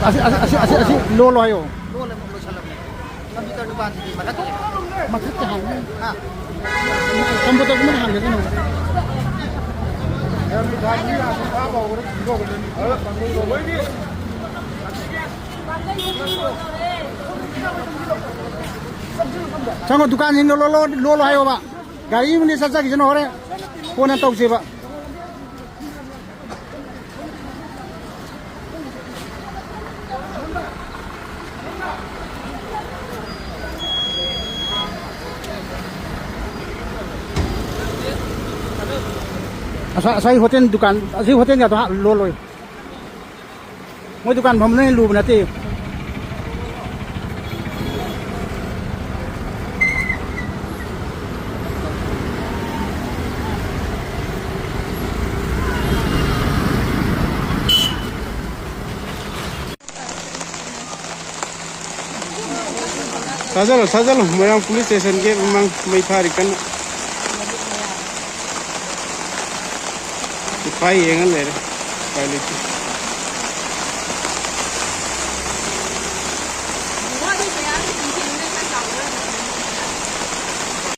ꯑꯁꯤ ꯂꯣꯜꯂꯣ ꯍꯥꯏꯌꯣ ꯂꯣꯜꯂꯦ ꯑꯃꯨꯛ ꯂꯣꯏꯁꯜꯂꯝꯃꯦ ꯀꯝꯄ꯭ꯌꯨꯇꯔ ꯗꯨꯀꯥꯟꯁꯤꯗꯤ ꯃꯊꯛꯀꯤ ꯃꯊꯛꯇ ꯍꯥꯡꯉꯦ ꯍꯥ ꯀꯝꯄ꯭ꯌꯨꯇꯔꯒꯨꯝꯕ ꯍꯥꯡꯒꯦ ꯀꯩꯅꯣ ꯆꯪꯉꯣ ꯗꯨꯀꯥꯟꯁꯤꯡꯗꯣ ꯂꯣꯜꯂꯣ ꯍꯥꯏꯌꯣꯕ ꯒꯥꯔꯤ ꯑꯃꯗꯤ ꯆꯠꯆꯈꯤꯁꯤꯅ ꯍꯣꯔꯦꯟ ꯀꯣꯟꯅ ꯇꯧꯁꯦꯕ ꯑꯁꯥꯏ ꯍꯣꯇꯦꯜ ꯗꯨꯀꯥꯟ ꯑꯁꯤ ꯍꯣꯇꯦꯜꯒꯗꯣ ꯂꯣꯜꯂꯣꯏ ꯃꯣꯏ ꯗꯨꯀꯥꯟ ꯐꯝꯕꯅ ꯂꯨꯕ ꯅꯠꯇꯦ 사절로 모양 पुलिस स्टेशन के उमंग मैथारी कन फाई येंगन ले पायलट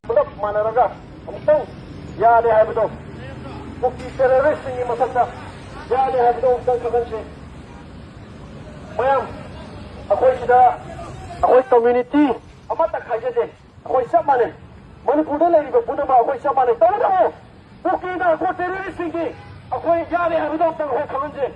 पुलप मानरगा अमतंग यादे हायबदो मुक्ति टेररिस्ट नि मसक्ता यादे हायबदो अमतंग खगनसे मयम अखोय सिदा अखोय कम्युनिटी अमत खाइजे अखोय सब माने मणिपुर लेरिबो पुनमा अखोय सब माने तौदो मुक्तिदा को टेररिस्ट नि अखोय यादे हायबदो अमतंग हो खगनसे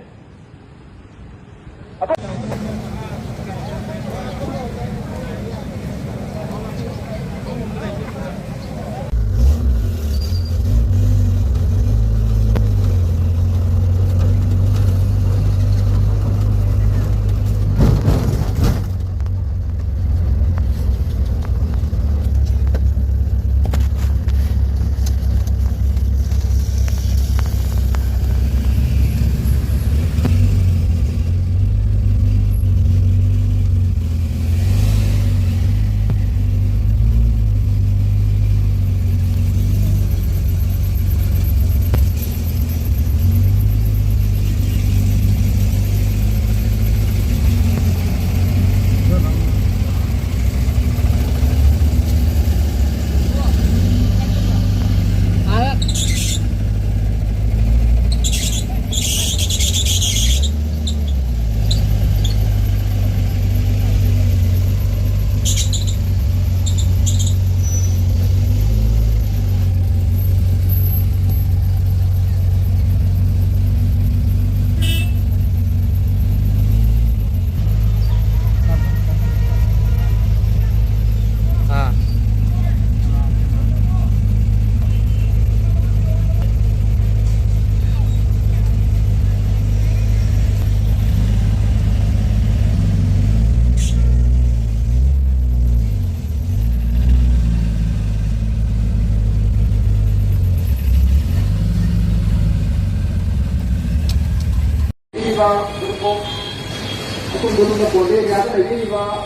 Aku belum boleh ya lagi ba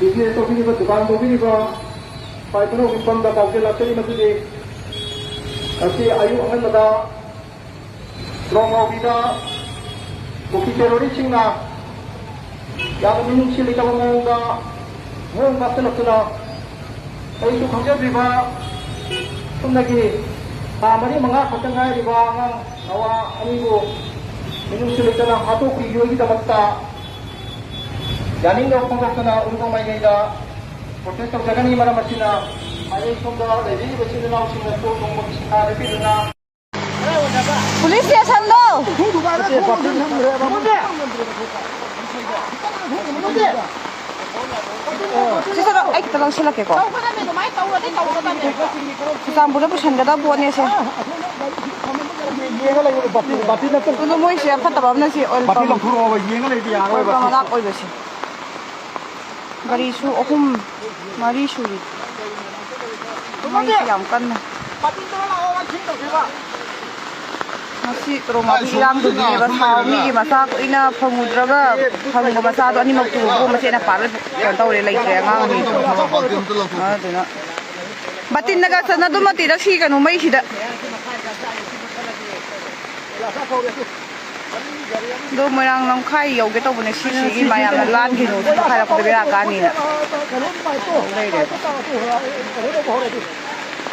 bisnes to kini ba dukan to kini ba pai to impam da kauk la teri matu de kasi ayu angan mada long au vida buki teroris sing na yang minum sili ka mo ga mo ka tena tena ai to khanja bi ba tum lagi pa mari manga khatangai ri ba nga awa ani go minum sili ka na hato ki yogi da matta Janing daw kung na urong may gayda protest of jagan ni mara masina ay kung daw lagi ni basina na using na to kung magsina repeat na Police station daw Sisa ay kita lang sila keko Sisa ang buda po siya daw buwan niya siya Tulo mo siya patabab na si oil pump Oil pump na oil ba siya Garisu okum marisu ri May siyam kan na Nasi trauma bilang dunia basau mi masa ko ina pangudraga pangu masa to ani magtubo masih na para tahu le lai kaya ngang ni duna batin naga sana do mati da si kanu mai sida do moirang lamkhai yoge to bune sigi mayam lan gino to khara ko bera kani na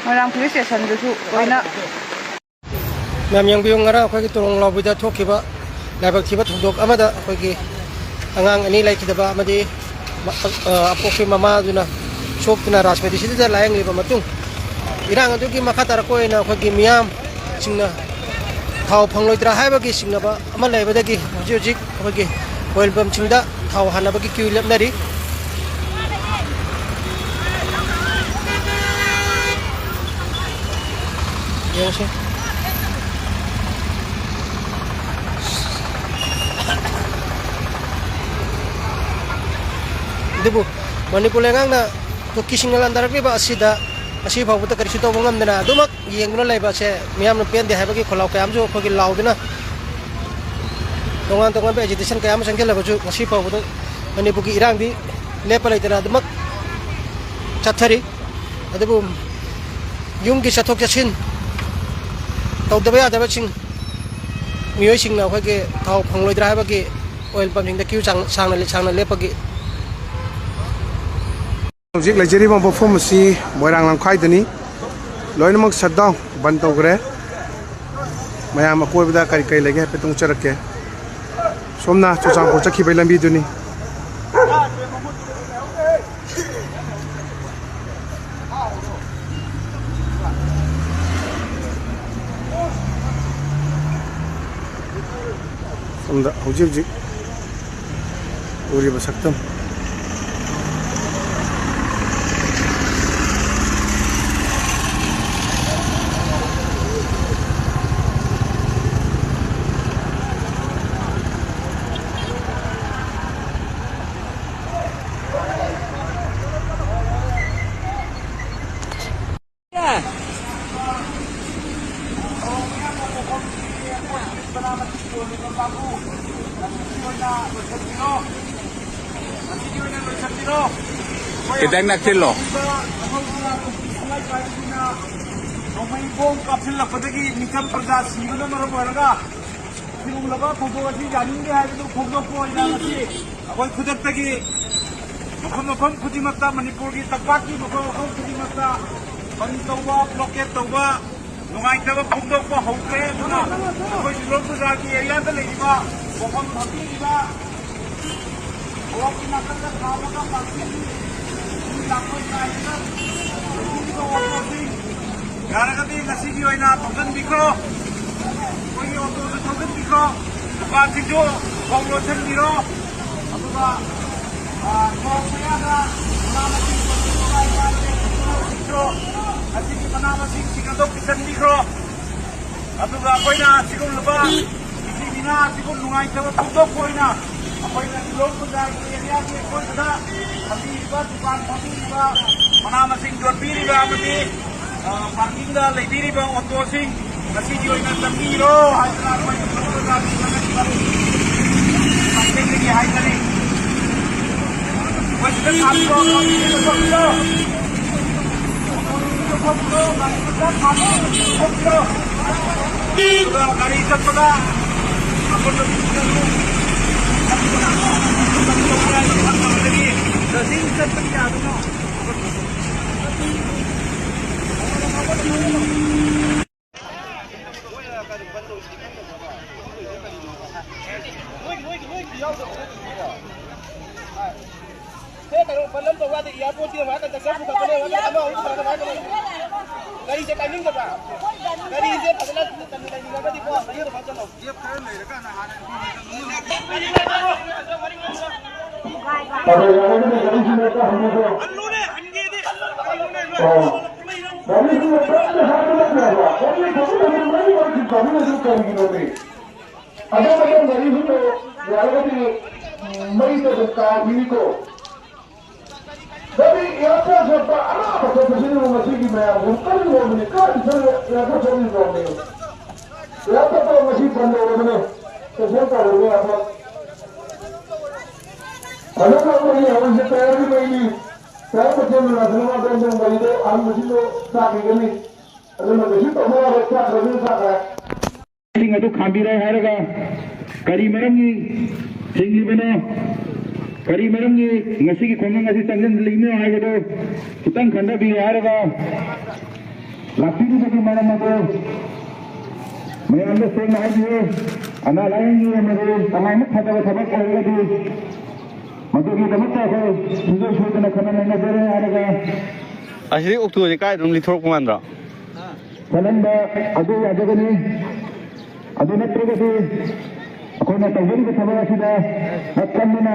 moirang police station du su oina nam yang biung ngara khoi ki turong lo buda thokiba laibak thiba thudok amada khoi ki angang ani lai khidaba amadi apokhi mama juna shop tuna rasmedi sida layang liba matung irang adu ki makha tar ko ina khoi ki miam singna thau phangloi tra haiba ki singna ba ama laiba da ki jojik khoi ki oil pump chingda thau hanaba ki queue lep nari yang sih debu Manipur lengang na to kising nalan darak ba asida asi babu ta karisu to bangam dena dumak yeng no laiba se miam no pen de ha bagi kholau kayam jo khogi law dena tongan tongan be agitation kayam sangke la baju asi babu to Manipur ki irang di lepalai dena dumak chathari adebu yung gi chathok chasin tau deba ya deba ching mioi sing na khogi thau phangloi dra ha bagi oil pump sing da kiu sang na lepagi Hojik lejeri bang perform si moirang lamkhai dani loinamok shutdown ban togre mayam akoi bida kari kai lege petung charake somna chuchang ko chakhi bai lambi duni somda hojik uri basaktam Kita nak kilo. Nomai bom kapsil la padagi nikam prada siguna maro baraga sirum laga photo asi janinge hai to photo ko ina asi akoi khudak tagi mafam khudimakta Manipur gi tapaki mafam khudimakta ban tawba blockade tawba nungai taba photo ko hauke duna akoi sirum prada gi area da leiba mafam bhati ba walk nakata khaba ka pakti lakoi kaina Garagati nasigi oina thogan bikro koi auto se thogan bikro dukan singjo bonglo chen biro aduga kaya ga nama sing kai kai bikro asigi nama sing sikadok chen bikro aduga koina sigum laba isi bina sigum lungai tawa thudok koina koina lok pujai area ke koi da kami ba dukan kami ba nama sing jor biri ba amati parking da lebiri ba auto sing kasi di oina tambiro haidra ko yung pagkakita parking lagi haidari wala sa sapro dito sapro sudah kari sapro ako na sing sapro no Tapi ya apa anak apa sini masih gimana? Bukan ngomongin kan saya apa ngomongin. Ya apa masih pandai ngomongin. Saya tahu apa. Ada orang yang harus tayar di ini. Saya macam nasional dan yang baik itu masih tu tak begini. Ada masih tu orang tak kerja tak. Ini tu kambira harga. Kari maramgi singgi bana kari maramgi ngasi ki khongang ngasi tangjan lime aigado kitang khanda bi araga lakini bagi maram ado मैं अंदर से नहीं दिए अना लाएंगे मेरे तमाम खाता सबक करेगा दी मतलब ये दमता है सुंदर सुंदर खाना नहीं दे रहे आएगा Asli uktu je kai dum lithok mandra. Salanda adu adagani adu netrega di aku nak tahu ni bersama sudah akan mana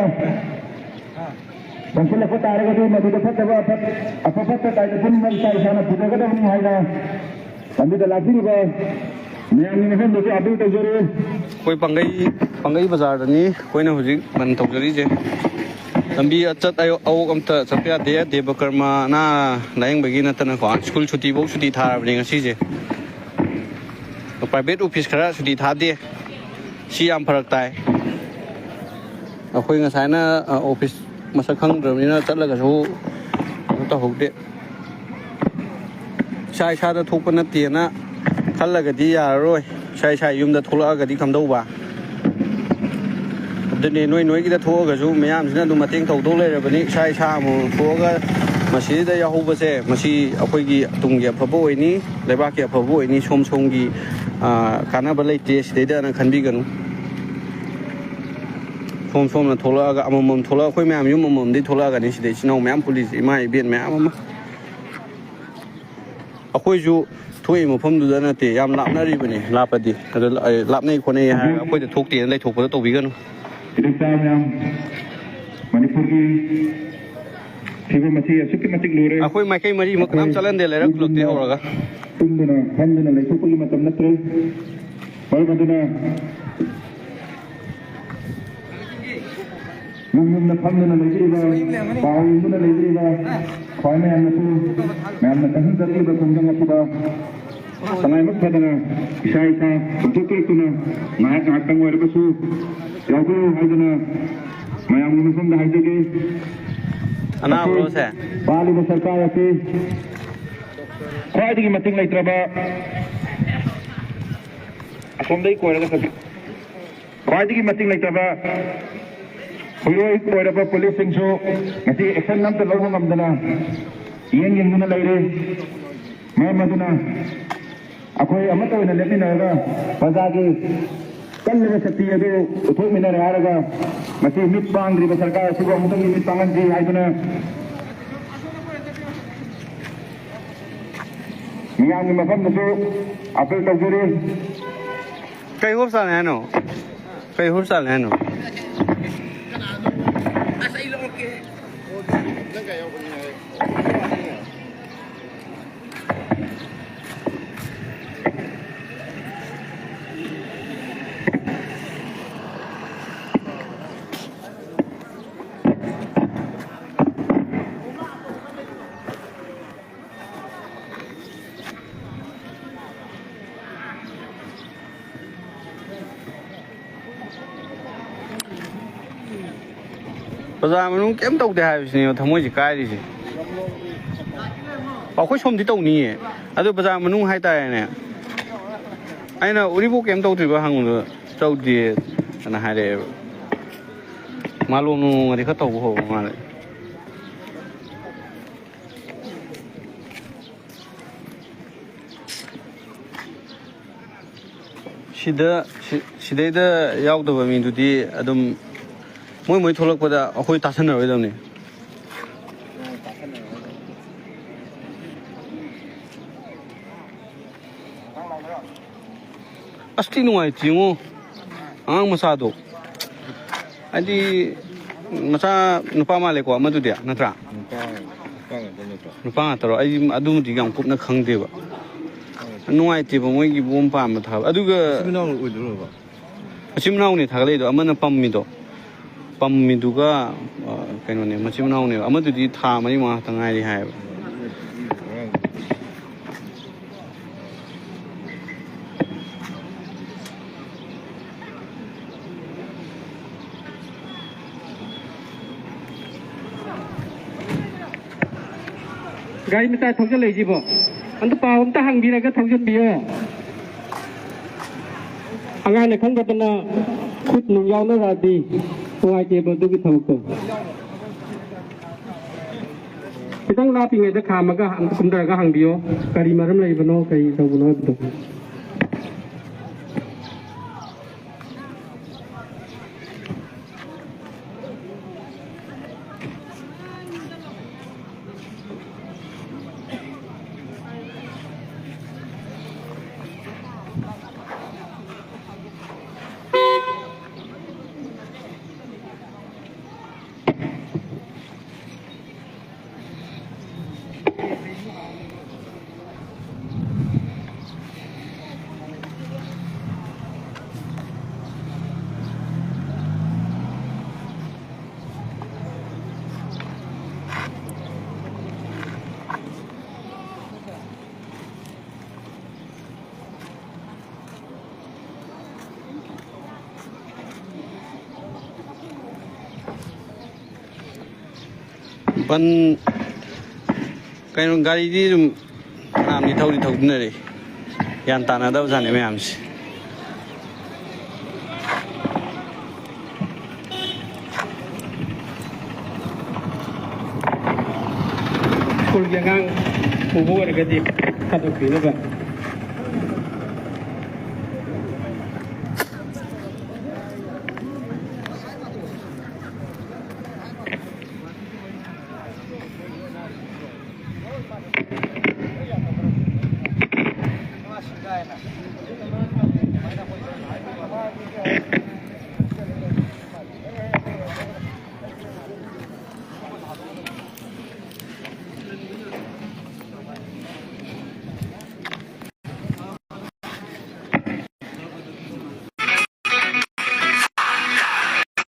Bangsa lepas tarik di madu dapat apa tarik pun mereka sana sudah kada ni hai dah kami dah lagi ni bah मैं अभी नहीं देखो अभी तक जरूर कोई पंगई बाजार दनी कोई ना हुजी मन तक जरी जे लंबी अचत आयो आओ कमता चपया दे देवकर्मा ना लाइंग बगी ना तना को स्कूल छुट्टी बो छुट्टी था रबनी ngasi je प्राइवेट ऑफिस खरा छुट्टी था दे सी याम फरक ताई अखोई ngasai na ऑफिस मसक खंगद्रबनिना चलगसु त होगदे शाय शादा थोक नते ना खल्लगदी यारोय शाय शाय युमदा थोलगदी खमदौबा दने नोय नोय गिदा थोगसु मयाम सिना दु मतेंग थौदौ लेरबनी शाय शा मु थोगा मसीदा याहोबसे मसी अखोयगी तुंगी अफबो ओइनी लेबाकी अफबो ओइनी सोम सोमगी कानाबा लेते सिदैदा ना खनबिगनु सोम सोम ना थोलगा अममम थोला अखोय मयाम युममम दि थोलगा नि सिदै सिनाव मयाम पुलिस इमा इबेन मयाम अमा अखोयजु थोय मफमदुदा नते याम लापनारिबनी लापदि लापनै खोनै हाय अखोयदा थोकते लै थोकपदा तौबिगनु मणिपुर की फिगर मची असुकी मचिक लोरे अखोय माइकै मरी मकनाम चलन दे लेरक लुकते होरगा तुमदुना हमदुना लेथोपगी मतम नत्रे बलमदुना मुमुमना फमदुना लेजिरिबा पाउमुना लेजिरिबा खाने अन्नतु मैमना कहीं दरिबा कुंजंग अपुदा समय मत फदना इशाई का तुतुकुना नायक नाटंग वरबसु यागो हाइदना मयाम मुसम हाइदगे अना रोसे बाली सरकार असे ख्वाइदगी मतिंग लेत्रबा असोमदई कोयरगा सके ख्वाइदगी मतिंग लेत्रबा हुरोई कोयरबा पुलिस सिंसो ngasi एक्शन नम त लौंग ngमदना येंग येंगना लेरे मैं मदना अखोय अमत ओइना लेमिनागा प्रजागे कल्लगा शक्ति अदु उथोमिना रारगा मसी मित पांग्रिबा सरकार सुगो मुतंगी मित पांगन जी हाइदना मियांगी मफम दसु अपील तजरी कई हुरसाल है नो कई हुरसाल है नो बाजार मनुंग केम तौदे हाइबसिनि थमोइसि काइरिसि अखोय सोमदि तौनिये अदु बाजार मनुंग हाइतारेने आइना उरिबो केम तौद्रिबा हंगुनो तौदि अना हाइरे मालोनु ngari kha tau ho male सिदैदा यावदबा मिदुदि अदुम मोय थोलकपदा अखोय तासनरोइदमनि अस्ति नुवाइतिङो आंग मसादो आदि मसा नुपा मालेको अमदुदि नत्रा नुपा तरो आई अदुमुदि गाम कुपना खंगदेबा नुवाइतिबा मोयगी बोम पाम था अदुगा असिमनाउनि थागलेदो अमना पम्मिदो पम्मिदुगा कइनोने मचिमनाउने अमदुदि था मरि मा तंगाइरि हायबा गाड़ी में थोजन लेजिबो अंत पाव अमता हंगबिरगा थोजन बियो अंगाने खंगदना ꯈꯨꯠ ꯅꯨꯡ ꯌꯥꯎꯅꯔꯛꯑꯗꯤ ꯅꯨꯡꯉꯥꯏꯇꯦꯕ ꯑꯗꯨꯒꯤ ꯊꯕꯛꯇꯣ ꯈꯤꯇꯪ ꯂꯥꯞꯄꯤꯉꯩꯗ ꯈꯥꯝꯃꯒ ꯀꯨꯝꯊꯔꯒ ꯍꯪꯕꯤꯌꯣ ꯀꯔꯤ ꯃꯔꯝ ꯂꯩꯕꯅꯣ ꯀꯔꯤ ꯇꯧꯕꯅꯣ ꯍꯥꯏꯕꯗꯣ ꯕꯟ ꯀꯩꯅꯣ ꯒꯥꯔꯤꯗꯤ ꯑꯗꯨꯝ ꯃꯌꯥꯝꯗꯤ ꯊꯧꯗꯨꯅꯔꯤ ꯒ꯭ꯌꯥꯟ ꯇꯥꯅꯗꯕꯖꯥꯠꯅꯤ ꯃꯌꯥꯝꯁꯦ ꯁ꯭ꯀꯨꯜꯒꯤ ꯑꯉꯥꯡ ꯄꯨꯕ ꯑꯣꯏꯔꯒꯗꯤ ꯊꯥꯗꯣꯛꯄꯤꯅꯕ